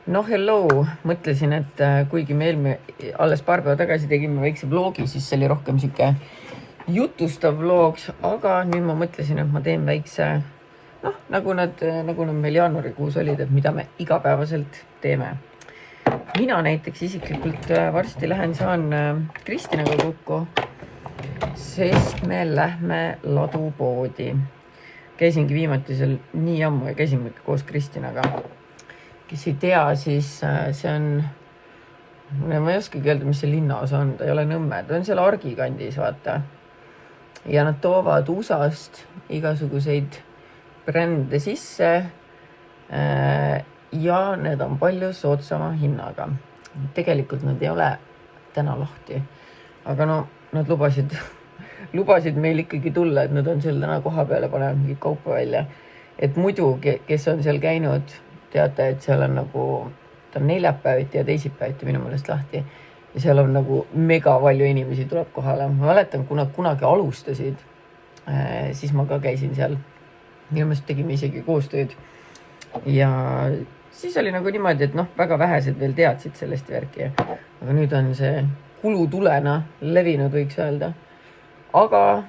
No hello, mõtlesin, et kuigi me alles paar päeva tagasi tegime väikse vlogi, siis see oli rohkem siuke jutustav vlogs, aga nüüd ma mõtlesin, et ma teen väikse, nagu nad meil jaanuarikuus olid, et mida me igapäevaselt teeme. Mina näiteks isiklikult varsti saan Kristinaga kokku, sest me lähme ladupoodi. Käisingi viimati seal nii ammu ja käisin koos Kristinaga. Kes ei tea, siis see on, ma ei oskagi öelda, mis see linnaosa on, ta ei ole Nõmme, ta on seal Argi kandis, vaata. Ja nad toovad USA-st igasuguseid brände sisse ja need on palju soodsama hinnaga. Tegelikult nad ei ole täna lahti, aga no nad lubasid meil ikkagi tulla, et nad on seal täna koha peale panevad mingid kaupa välja. Et muidu, kes on seal käinud, teate, et seal on nagu, ta on neljapäeviti ja teisipäeviti minu meelest lahti. Ja seal on nagu mega palju inimesi tuleb kohale. Ma mäletan, kuna kunagi alustasid, siis ma ka käisin seal. Minu meelest tegime isegi koostööd. Ja siis oli nagu niimoodi, et väga vähesed veel teadsid sellest värki. Aga nüüd on see kulutulena levinud, võiks öelda. Aga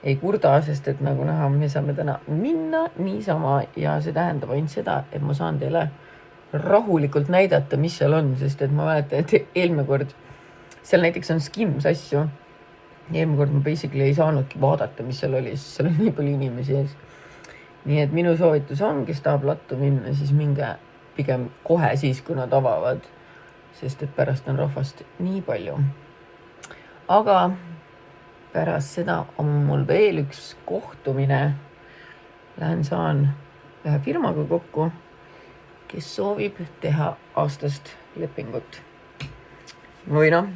ei kurda, sest et nagu näha, me saame täna minna niisama ja see tähendab ainult seda, et ma saan teile rahulikult näidata, mis seal on, sest et ma mäletan, et eelmine kord, seal näiteks on Skims asju. Eelmine kord ma basically ei saanudki vaadata, mis seal oli, sest seal on nii palju inimesi ees. Nii et minu soovitus on, kes tahab lattu minna, siis minge pigem kohe siis, kui nad avavad, sest et pärast on rahvast nii palju. Aga pärast seda on mul veel üks kohtumine. Saan ühe firmaga kokku, kes soovib teha aastast lepingut. Või me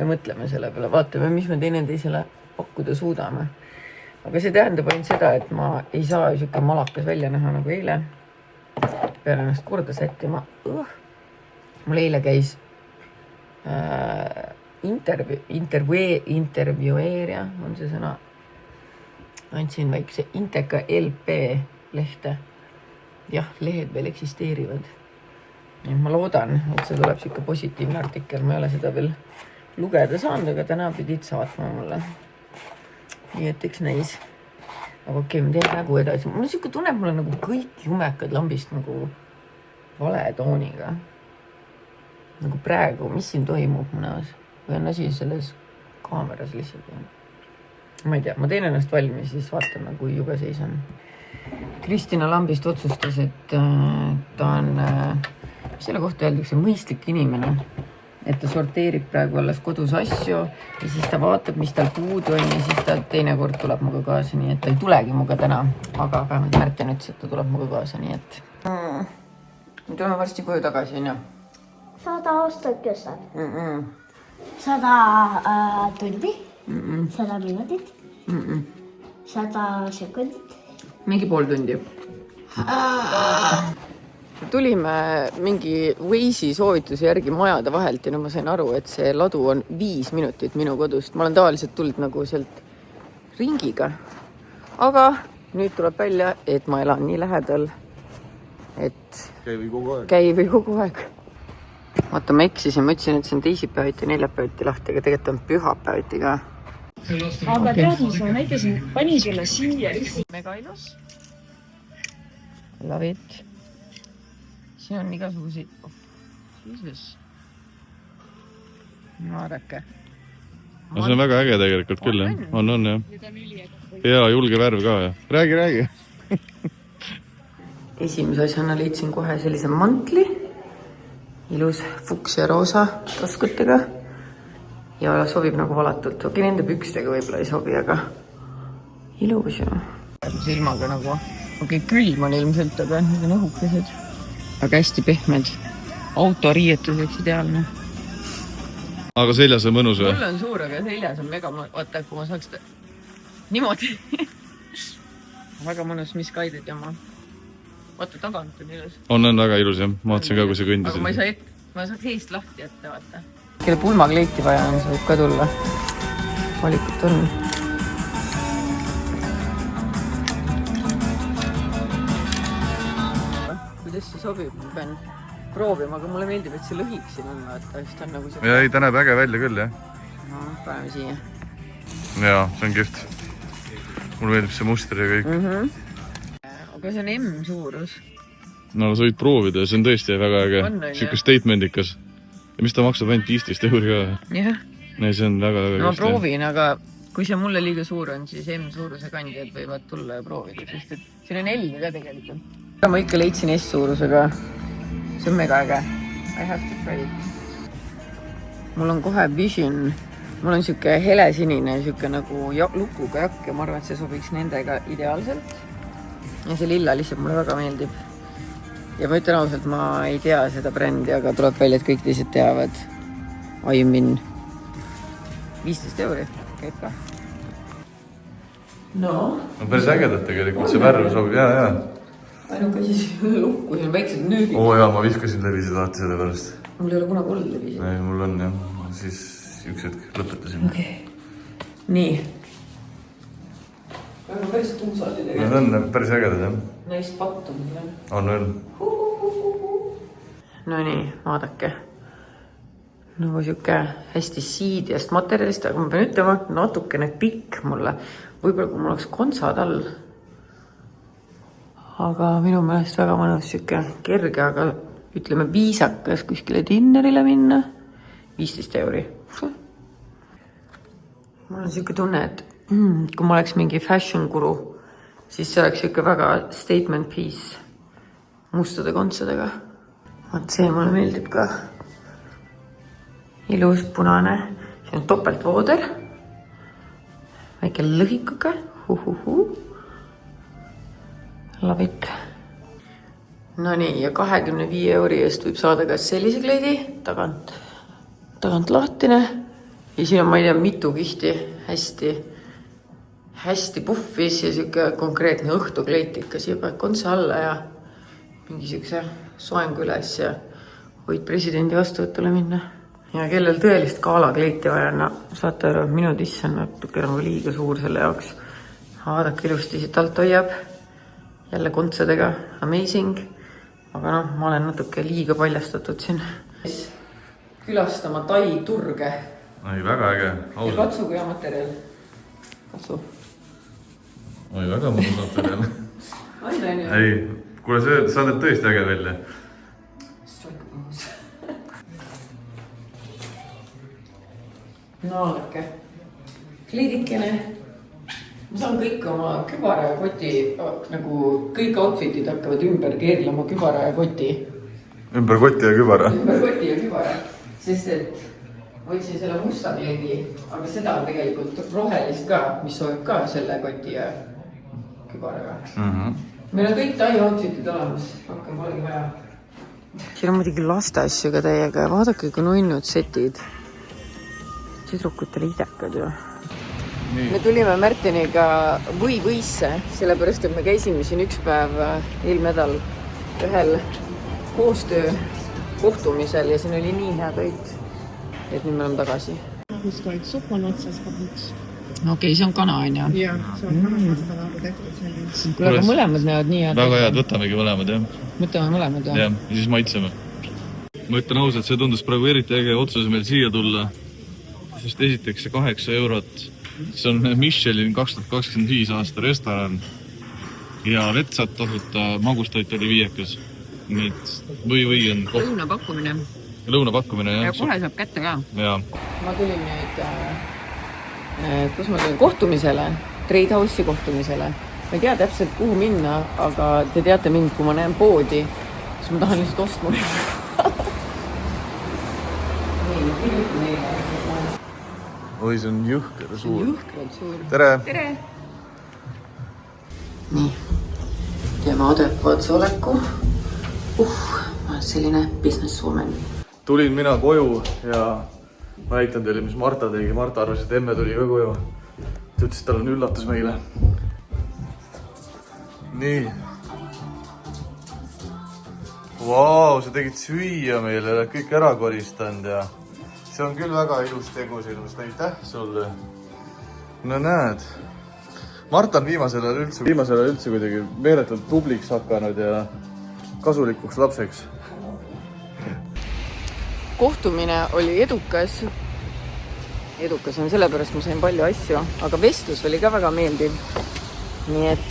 mõtleme selle peale, vaatame, mis me teineteisele pakkuda suudame. Aga see tähendab ainult seda, et ma ei saa siuke malakas välja näha nagu eile. Peale ennast korda sättima. Mul eile käis intervjueerija on see sõna. Andsin väikse Inteka LP lehte. Jah, lehed veel eksisteerivad. Ja ma loodan, et see tuleb siuke positiivne artikkel. Ma ei ole seda veel lugeda saanud, aga täna pidid saatma mulle. Nii et eks näis. Aga okei, ma teen nägu edasi. Mul on siuke tunne, et mul on nagu kõik jumekad lambist nagu vale tooniga. Nagu praegu, mis siin toimub mu näos? Või on asi selles kaameras lihtsalt. Ma ei tea, ma teen ennast valmis, siis vaatame, kui jube seis on. Kristina Lambist otsustas, et ta on, selle kohta öeldakse mõistlik inimene, et ta sorteerib praegu alles kodus asju ja siis ta vaatab, mis tal puudu on ja siis ta teine kord tuleb muga kaasa, nii et ta ei tulegi muga täna, aga vähemalt Märten ütles, et ta tuleb muga kaasa, nii et me tuleme varsti koju tagasi, on ju? 100 aastat kestab. 100 tundi, 100 minutit, 100 sekundit. Mingi pool tundi. Tulime mingi Waze'i soovituse järgi majade vahelt ja nüüd ma sain aru, et see ladu on 5 minutit minu kodust. Ma olen tavaliselt tulnud nagu sealt ringiga. Aga nüüd tuleb välja, et ma elan nii lähedal, et käi või kogu aeg. Vaata, ma eksisin, ma ütlesin, et see on teisipäeviti, neljapäeviti lahti, aga tegelikult on pühapäeviti ka. Aga teadus, ma näitasin, panin sulle siia lihtsalt. Mega ilus. Love it. Siin on igasuguseid... Jesus. Vaadake. No see on väga äge tegelikult küll, jah. On, jah. Ja julge värv ka, jah. Räägi. Esimese asjana leidsin kohe sellise mantli. Ilus fuks ja roosa taskutega. Ja sobib nagu valatult. Okei, nende pükstega võib-olla ei sobi, aga ilus ju. Silmaga nagu, okei, külm on ilmselt, aga need on õhukesed. Aga hästi pehmed. Autoriietuseks ideaalne. Aga seljas on mõnus või? Mul on suur, aga seljas on mega mõnus. Vaata, kui ma saaks niimoodi. Väga mõnus, mis kaided ja vaata, tagant on ilus. On väga ilus, jah. Ma vaatasin ka, kui see kõndis. Aga ma saaks eest lahti jätta, vaata. Kelle pulmakleiti vaja on, see võib ka tulla. Valikut on. Kuidas see sobib, ma pean proovima, aga mulle meeldib, et see lõhik siin on, vaata, just on nagu see... ja ei, ta näeb äge välja küll, jah. No, paneme siia. Jaa, see on kihvt. Mulle meeldib see muster ja kõik. Aga see on M-suurus. No sa võid proovida, see on tõesti väga äge. Siuke statemendikas. Ja mis ta maksab ainult 15 € ka? Jah. Nee, see on väga-väga no ma proovin, aga kui see mulle liiga suur on, siis M-suuruse kandjad võivad tulla ja proovida, sest et siin on L ka tegelikult. Ma ikka leidsin S-suurusega. See on mega äge. I have to try it. Mul on kohe Vision. Mul on siuke helesinine, siuke nagu lukuga jakk ja ma arvan, et see sobiks nendega ideaalselt. Ja see lilla lihtsalt mulle väga meeldib. Ja ma ütlen ausalt, ma ei tea seda brändi, aga tuleb välja, et kõik teised teavad. Aimin 15 €. Käib ka. No. No päris ägedad tegelikult, see värv sobib, jaa. Ainuke siis lukku, siin on väiksed nöögid. Oo jaa, ma viskasin levisid alati selle pärast. Mul ei ole kunagi olnud levisid. Ei, mul on jah. Siis üks hetk lõpetasime. Okay. Nii. Väga päris tuusad ja tegelikult. Need on päris ägedad, jah. Nice pattum siin on veel. No nii, vaadake. Nagu siuke hästi siidiast materjalist, aga ma pean ütlema, natukene pikk mulle. Võib-olla kui mul oleks kontsad all. Aga minu meelest väga mõnus siuke kerge, aga ütleme viisakas kuskile dinnerile minna. 15 €. Mul on siuke tunne, et kui ma oleks mingi fashion guru, siis see oleks siuke väga statement piece mustade kontsadega. Vaat see mulle meeldib ka. Ilus punane. See on topeltvooder. Väike lõhikuga. Love it. No nii, ja 25 € eest võib saada ka sellise kleidi. Tagant lahtine. Ja siin on, ma ei tea, mitu kihti hästi puffis ja siuke konkreetne õhtukleit ikka siia paned kontsa alla ja mingi siukse soengu üles ja võid presidendi vastuvõtule minna. Ja kellel tõelist gaalakleiti vaja, no saate aru, minu tiss on natuke nagu liiga suur selle jaoks. Vaadake ilusti siit alt hoiab. Jälle kontsadega, amazing. Aga noh, ma olen natuke liiga paljastatud siin. Külastama Tai turge. Oi, väga äge. Ja katsu kui hea materjal. Katsu. Oi, väga mõnus materjal. Aina. Ei, kuule, sa näed tõesti äge välja. No alake. Kleidikene. Ma saan kõik oma kübara ja koti, nagu kõik outfitid hakkavad ümber keerlema kübara ja koti. Ümber koti ja kübara? Ümber koti ja kübara. Sest et võtsin selle musta kleidi, aga seda on tegelikult rohelist ka, mis sobib ka selle koti ja kübaraga. Meil on kõik Tai outfitid olemas, rohkem polegi vaja. Siin on muidugi laste asju ka täiega ja vaadake, kui nunnud setid. Tüdrukutele idekad ju. Me tulime Märtiniga võisse, sellepärast et me käisime siin üks päev eelmine nädal ühel koostöö kohtumisel ja siin oli nii hea toit, et nüüd me oleme tagasi. Kustoid supp on otsas kahjuks. Okei, see on kana, on ju? Jah, see on kanasta nagu tehtud sellist. Kuule, aga mõlemad näevad nii head. Väga head, võtamegi mõlemad, jah. Võtame mõlemad, jah? Ja siis maitseme. Ma ütlen ausalt, see tundus praegu eriti äge otsus meil siia tulla. Sest esiteks see 8 €. See on Michelin 2025 aasta restoran. Ja vetsad tasuta, magustoit oli 5. Nii et või on koht. Lõunapakkumine, jah. Ja kohe saab kätte ka. Ja. Ma tulin nüüd, kus ma tulin kohtumisele, Trade House'i kohtumisele. Ma ei tea täpselt kuhu minna, aga te teate mind, kui ma näen poodi, siis ma tahan lihtsalt ostma. Oi, see on jõhker suur. Jõhkralt suur. Tere! Tere! Nii, teeme adekvaatse oleku. Ma olen selline businesswoman. Tulin mina koju ja ma näitan teile, mis Marta tegi. Marta arvas, et emme tuli ka koju. Ta ütles, et tal on üllatus meile. Nii. Vau, sa tegid süüa meile, kõik ära koristanud ja see on küll väga ilus tegu sinust, aitäh sulle. No näed. Marta on viimasel ajal üldse kuidagi meeletult tubliks hakanud ja kasulikuks lapseks. kohtumine oli edukas. Edukas on sellepärast, ma sain palju asju, aga vestlus oli ka väga meeldiv. Nii et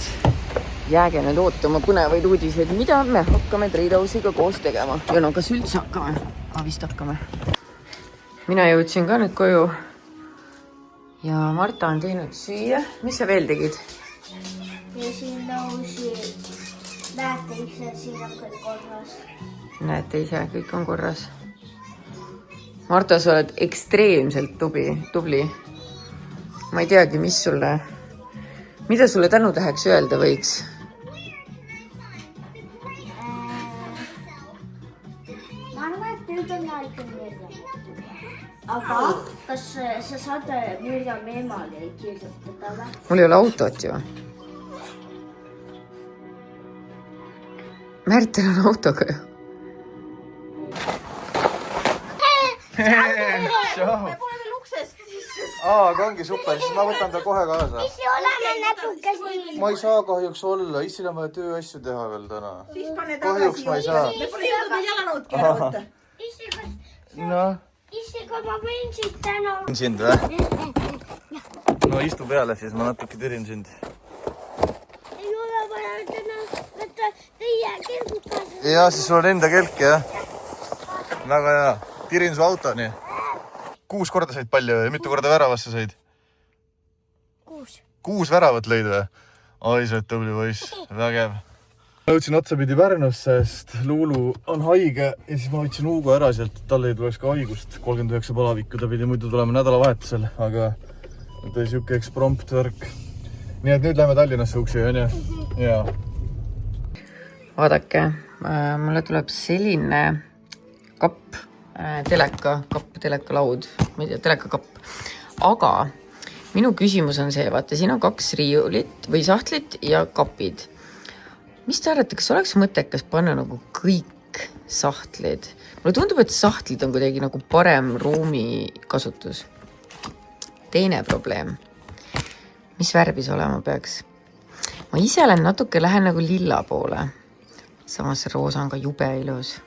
jääge nüüd ootama põnevaid uudiseid, mida me hakkame Treidhausiga koos tegema. Ja no kas üldse hakkame? Vist hakkame. Mina jõudsin ka nüüd koju. Ja Marta on teinud süüa. Mis sa veel tegid? Pesin nõusi. Näete ise, et siin on kõik korras. Näete ise, kõik on korras. Marta, sa oled ekstreemselt tubli. Ma ei teagi, mida sulle tänutäheks öelda võiks? Ma arvan, et nüüd on aega Mirjam. Aga kas sa saad Mirjami emale kirjutada või? Mul ei ole autot ju. Märtel on autoga ju. Me pole veel uksest sisse. Aga ongi super, siis ma võtan ta kohe kaasa. Issi, oleme näpuke siin. Ma ei saa kahjuks olla, Issil on vaja tööasju teha veel täna. Kahjuks ma ei saa. Me pole jõudnud veel jalanootki ära võtta. Issi, kas Noh. Issi, kui ma võin siit täna... Sind või? No istu peale siis, ma natuke tirin sind. Ei ole vaja täna võtta teie kelgukas. Ja siis sul on enda kelk, jah? Väga hea. Tirin su autoni. 6 korda said palju ja mitu korda väravasse said? 6 väravat lõid või? Oi, sa oled tubli poiss. Vägev. Ma jõudsin otsapidi Pärnusse, sest Luulu on haige ja siis ma võtsin Hugo ära sealt, et talle ei tuleks ka haigust. 39 palavikku, ta pidi muidu tulema nädalavahetusel, aga ta oli siuke eksprompt värk. Nii et nüüd lähme Tallinnasse uksi, on ju? Jaa. Vaadake, mulle tuleb selline kapp, telekalaud, ma ei tea, telekakapp. Aga minu küsimus on see, vaata, siin on 2 riiulit või sahtlit ja kapid. Mis te arvate, kas oleks mõttekas panna nagu kõik sahtlid? Mulle tundub, et sahtlid on kuidagi nagu parem ruumi kasutus. Teine probleem. Mis värvis olema peaks? Ma ise lähen nagu lilla poole. Samas roosa on ka jube ilus.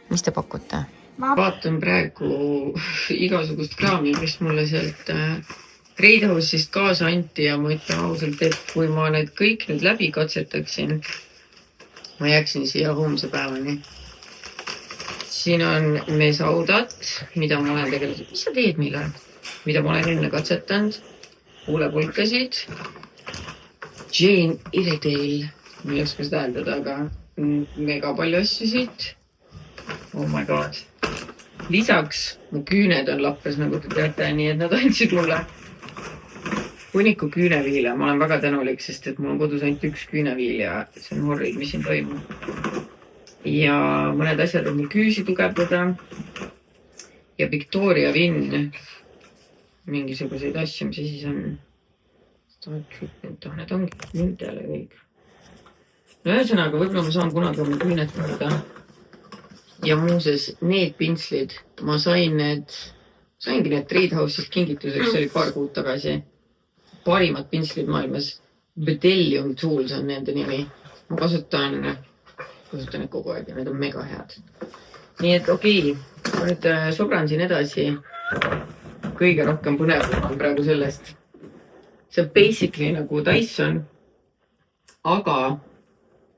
Mis te pakute? Ma vaatan praegu igasugust kraami, mis mulle sealt Treidhausist kaasa anti ja ma ütlen ausalt, et kui ma need kõik nüüd läbi katsetaksin, ma jääksin siia homse päevani. Siin on mesaudat, mida ma olen tegelikult... Mis sa teed, Millal? Mida ma olen enne katsetanud. Huulepulkasid. Jane Iredale. Ma ei oska seda hääldada, aga mega palju asju siit. Oh my god. Lisaks mu küüned on lappes, nagu te teate, nii et nad andsid mulle hunniku küüneviile. Ma olen väga tänulik, sest et mul on kodus ainult 1 küüneviil ja see on horrid, mis siin toimub. Ja mõned asjad on mul küüsi tugevdada. Ja Victoria Vinn. Mingisuguseid asju, mis siis on. Need ongi müntele kõik. No ühesõnaga, võib-olla ma saan kunagi oma küünet teha. Ja muuses, need pintslid, ma saingi need Treidhausist kingituseks, see oli paar kuud tagasi. Parimad pintslid maailmas. Bedellium Tools on nende nimi. Ma kasutan need kogu aeg ja need on mega head. Nii et okei, ma nüüd sobran siin edasi. Kõige rohkem põnev on praegu sellest. See on basically nagu Dyson, aga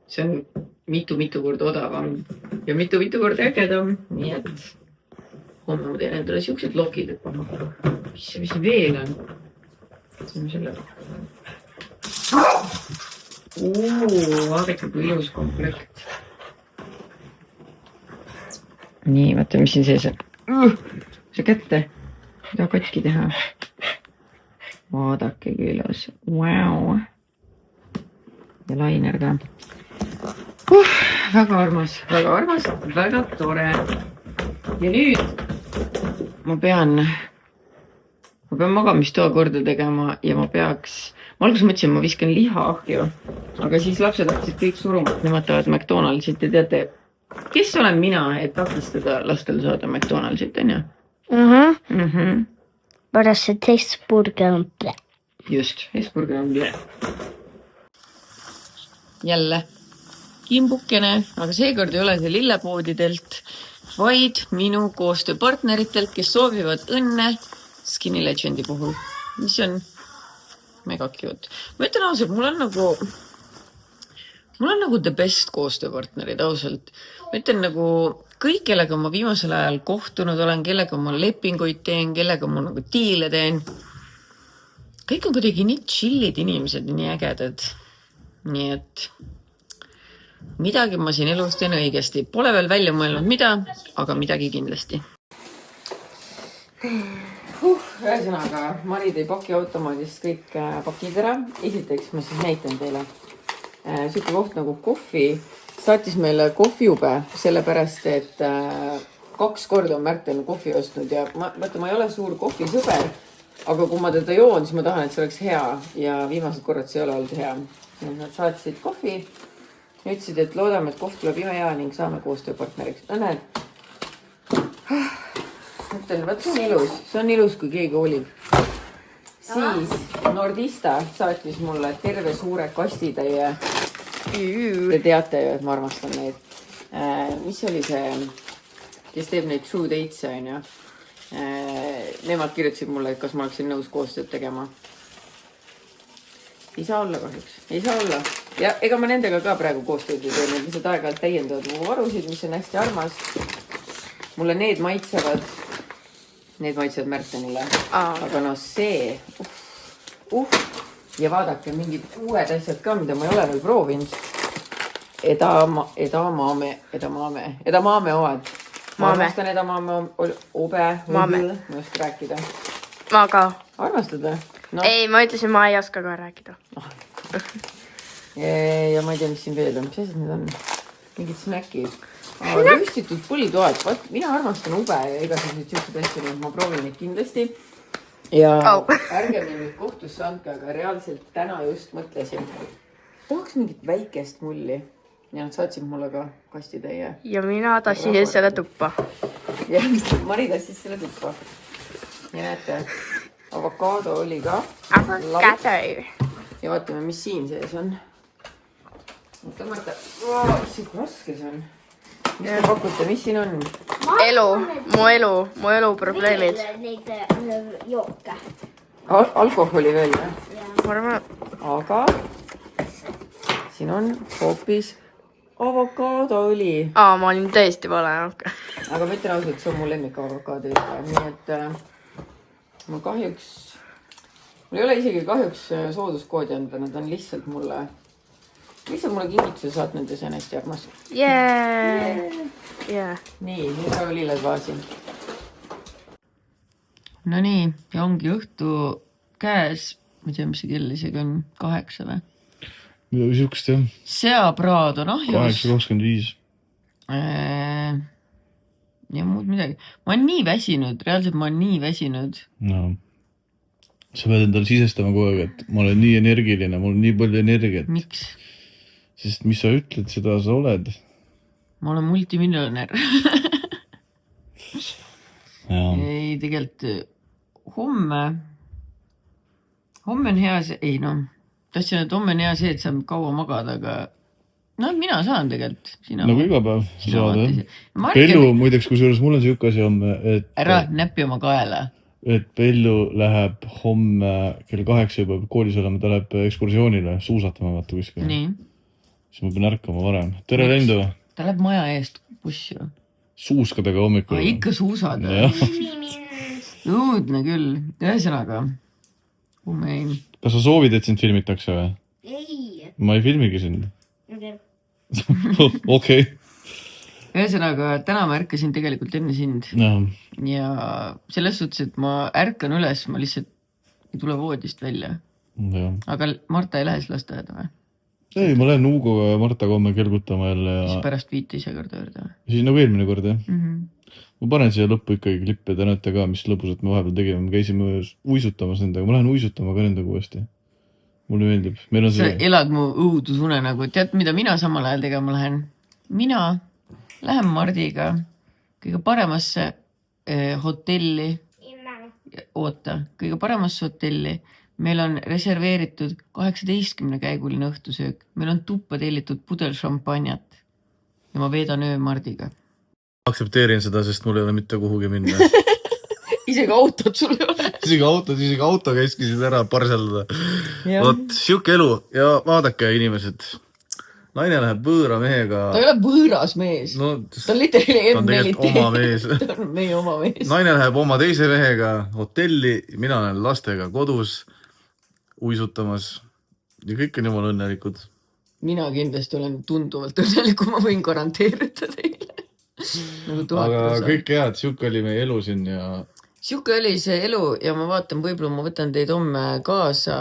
see on mitu korda odavam ja mitu korda ägedam. Nii et homme ma teen endale siuksed lokid, et mis veel on. See on selle. Vaadake kui ilus komplekt. Nii, vaata, mis siin sees on. See kätte. Mida katki teha? Vaadake kui ilus. Wow. Ja lainer ka. Väga armas, väga tore. Ja nüüd ma pean magamistoa korda tegema ja ma alguses mõtlesin, ma viskan liha ahju, aga siis lapsed hakkasid kõik suruma, et nemad tahavad McDonaldsit ja teate, kes olen mina, et takistada lastel saada McDonaldsit, on ju? Pärast see Hesburger on plä. Just, Hesburger on plä. Jälle kimbukene, aga seekord ei ole see lillepoodidelt, vaid minu koostööpartneritelt, kes soovivad õnne Skinny Legendi puhul, mis on mega cute. Ma ütlen ausalt, mul on nagu the best koostööpartnerid, ausalt. Ma ütlen nagu kõik, kellega ma viimasel ajal kohtunud olen, kellega ma lepinguid teen, kellega ma nagu diile teen. Kõik on kuidagi nii chillid inimesed, nii ägedad. Nii et midagi ma siin elus teen õigesti. Pole veel välja mõelnud mida, aga midagi kindlasti. Ühesõnaga, Mari tõi pakiautomaadist kõik pakid ära. Esiteks ma siis näitan teile. Siuke koht nagu kohvi. Saatis meile kohviube, sellepärast, et 2 korda on Märten kohvi ostnud ja ma ei ole suur kohvisõber, aga kui ma teda joon, siis ma tahan, et see oleks hea ja viimased korrad see ei ole olnud hea. Nad saatsid kohvi ja ütlesid, et loodame, et kohv tuleb ime hea ning saame koostööpartneriks. No näed. Mõtlen, vaat see on ilus. See on ilus, kui keegi olib. Siis Nordista saatis mulle terve suure kastitäie. Te teate ju, et ma armastan neid. Mis oli see, kes teeb neid True Dates, on ju? Nemad kirjutasid mulle, et kas ma oleksin nõus koostööd tegema. Ei saa olla kahjuks. Ei saa olla. Ja ega ma nendega ka praegu koostööd ei tee. Need lihtsalt aeg-ajalt täiendavad mu varusid, mis on hästi armas. Mulle need maitsevad Märtenile. Aga no see, ja vaadake mingid uued asjad ka, mida ma ei ole veel proovinud. Edamaame omad. Ma armastan edamaame obe, ma ei oska rääkida. Ma ka. Armastad või? No. Ei, ma ütlesin, ma ei oska ka rääkida. Ja ma ei tea, mis siin veel on. Mis asjad need on? Mingid snäkid. Rüstitud põlitoad. Mina armastan ube ja igasuguseid siuksed asju, nii et ma proovin neid kindlasti. Ja ärge mind kohtusse andke, aga reaalselt täna just mõtlesin. Tahaks mingit väikest mulli. Ja nad saatsid mulle ka kastitäie. Ja mina tassin selle tuppa. Ja Mari tassis selle tuppa. Ja näete, avokaado oli ka. Avokaado. Ja vaatame, mis siin sees on. Mõtle. See kui raske see on. Mis te pakute, mis siin on? Mu elu probleemid. Neid jooke. Alkoholi veel, Ma aga siin on hoopis avokaadoli. ma olin tõesti vale. Aga ma ütlen ausalt, see on mu lemmik avokaado. Nii et mul ei ole isegi kahjuks sooduskoodi anda, nad on lihtsalt mulle kingituse saatnud ja see on hästi armas. Nii, nüüd ka lilled vaasi. No nii, ja ongi õhtu käes. Ma ei tea, mis see kell isegi on, 8 või? Midagi siukest, jah. Seapraad on ahjus. 8.25. Ja muud midagi. Ma olen nii väsinud, reaalselt ma olen nii väsinud. No. Sa pead endale sisestama kogu aeg, et ma olen nii energiline, mul on nii palju energiat. Miks? Sest mis sa ütled, seda sa oled. Ma olen multimiljonär. Ei, tegelikult homme on hea see, tahtsin, et homme on hea see, et saab kaua magada, aga mina saan tegelikult. Nagu iga päev saad, jah. Pellu, muideks, kusjuures mul on siuke asi homme, et... Ära näppi oma kaela. Et Pellu läheb homme kell 8 juba koolis olema, ta läheb ekskursioonile, suusatama vaata kuskil. Nii. Siis ma pean ärkama varem. Tere, Lendu! Ta läheb maja eest bussi. Suuskadega hommikul. Ikka suusad. Õudne küll. Ühesõnaga. Kas sa soovid, et sind filmitakse või? Ei. Ma ei filmigi sind. Okei. Ühesõnaga, täna ma ärkasin tegelikult enne sind. Ja selles suhtes, et ma ärkan üles, ma lihtsalt ei tule voodist välja. Aga Marta ei lähe siis lasteaeda või? Ei, ma lähen Hugoga ja Martaga homme kelgutama jälle. Siis pärast 5 ise korda juurde või? Siis nagu eelmine kord, jah. Ma panen siia lõppu ikkagi klippe, te näete ka, mis lõbusat me vahepeal tegime. Me käisime uisutamas nendega. Ma lähen uisutama ka nendega uuesti. Mulle meeldib. Sa elad mu õudusune nagu. Tead, mida mina samal ajal tegema lähen? Mina lähen Mardiga kõige paremasse hotelli. Kõige paremasse hotelli. Meil on reserveeritud 18-käiguline õhtusöök. Meil on tuppa tellitud pudel šampanjat. Ja ma veedan öö Mardiga. aktsepteerin seda, sest mul ei ole mitte kuhugi minna. isegi autot sul ei ole. isegi auto käskisid ära parseldada. Vot, siuke elu ja vaadake inimesed. Naine läheb võõra mehega. Ta ei ole võõras mees. No, ta on literally ta on tegelikult oma mees. ta on meie oma mees. Naine läheb oma teise mehega hotelli, mina olen lastega kodus uisutamas ja kõik on jumala õnnelikud. Mina kindlasti olen tunduvalt õnnelik, kui ma võin garanteerida teile. Nagu 1000%. Aga kõik head, siuke oli meie elu siin ja... Siuke oli see elu ja ma vaatan, võib-olla ma võtan teid homme kaasa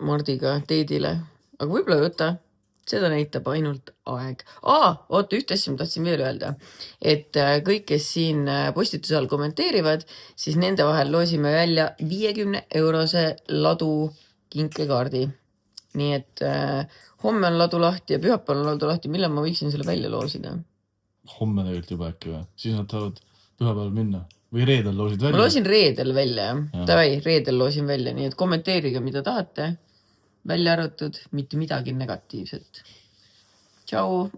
Mardiga teidile. Aga võib-olla ei võta. Seda näitab ainult aeg. Oota, üht asja ma tahtsin veel öelda. Et kõik, kes siin postituse all kommenteerivad, siis nende vahel loosime välja 50-eurose ladu kinkekaardi. Nii et homme on ladu lahti ja pühapäeval on ladu lahti. Millal ma võiksin selle välja loosida? Homme tegelikult juba äkki või? Siis nad saavad pühapäeval minna. Või reedel loosid välja? Ma loosin reedel välja, jah. Tavai, reedel loosin välja. Nii et kommenteerige, mida tahate. Välja arvatud, mitte midagi negatiivset. Tšau!